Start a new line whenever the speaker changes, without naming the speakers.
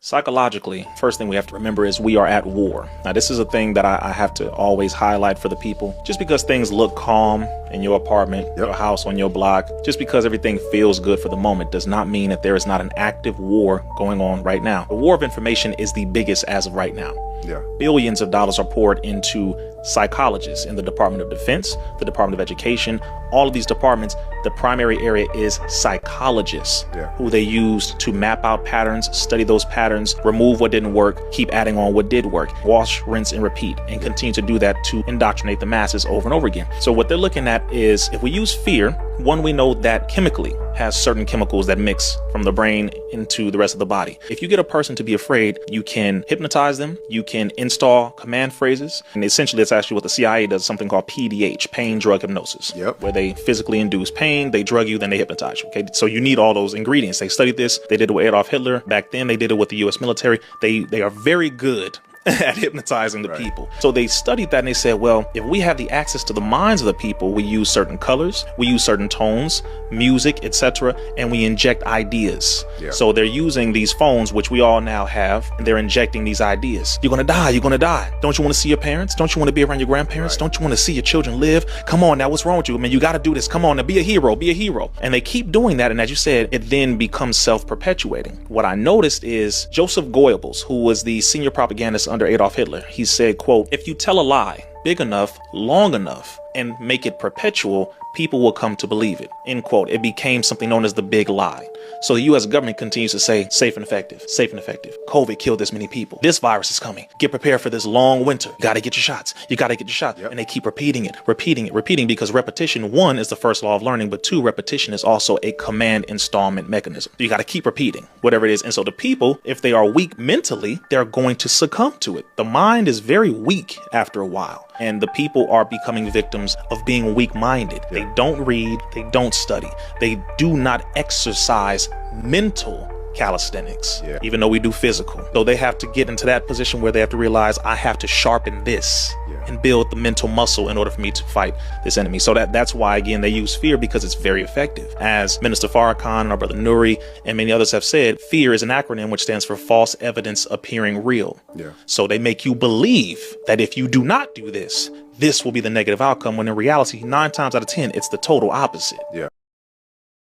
Psychologically, first thing we have to remember is we are at war. Now, this is a thing that I have to always highlight for the people. Just because things look calm in your apartment, your house, on your block, just because everything feels good for the moment does not mean that there is not an active war going on right now. The war of information is the biggest as of right now. Billions of dollars are poured into psychologists in the Department of Defense, the Department of Education, all of these departments. The primary area is psychologists who they use to map out patterns, study those patterns, remove what didn't work, keep adding on what did work, wash, rinse, and repeat, and continue to do that to indoctrinate the masses over and over again. So what they're looking at is, if we use fear, one, we know that chemically has certain chemicals that mix from the brain into the rest of the body. If you get a person to be afraid, you can hypnotize them, you can install command phrases, and essentially it's actually what the CIA does, something called PDH, pain drug hypnosis, where they physically induce pain, they drug you, then they hypnotize you. Okay, so you need all those ingredients. They studied this, they did it with Adolf Hitler. Back then they did it with the US military. They are very good at hypnotizing the people. So they studied that and they said, well, if we have the access to the minds of the people, we use certain colors, we use certain tones, music, etc., and we inject ideas. So they're using these phones, which we all now have, and they're injecting these ideas. You're gonna die, you're gonna die. Don't you want to see your parents? Don't you want to be around your grandparents? Don't you want to see your children live? Come on now, what's wrong with you? I mean, you got to do this. Come on now, be a hero, be a hero. And they keep doing that, and as you said, it then becomes self-perpetuating. What I noticed is Joseph Goebbels, who was the senior propagandist under Adolf Hitler, he said, quote, "If you tell a lie big enough, long enough, and make it perpetual, people will come to believe it," end quote. It became something known as the big lie. So the US government continues to say safe and effective, safe and effective. COVID killed this many people. This virus is coming. Get prepared for this long winter. You got to get your shots. You got to get your shot. And they keep repeating it, repeating, because repetition, one, is the first law of learning, but two, repetition is also a command installment mechanism. You got to keep repeating whatever it is. And so the people, if they are weak mentally, they're going to succumb to it. The mind is very weak after a while. And the people are becoming victims of being weak-minded. They don't read, they don't study, they do not exercise mental calisthenics, even though we do physical. So they have to get into that position where they have to realize, I have to sharpen this and build the mental muscle in order for me to fight this enemy. So that's why, again, they use fear, because it's very effective. As Minister Farrakhan and our brother Nuri and many others have said, fear is an acronym which stands for false evidence appearing real. So they make you believe that if you do not do this, this will be the negative outcome, when in reality, 9 times out of 10, it's the total opposite.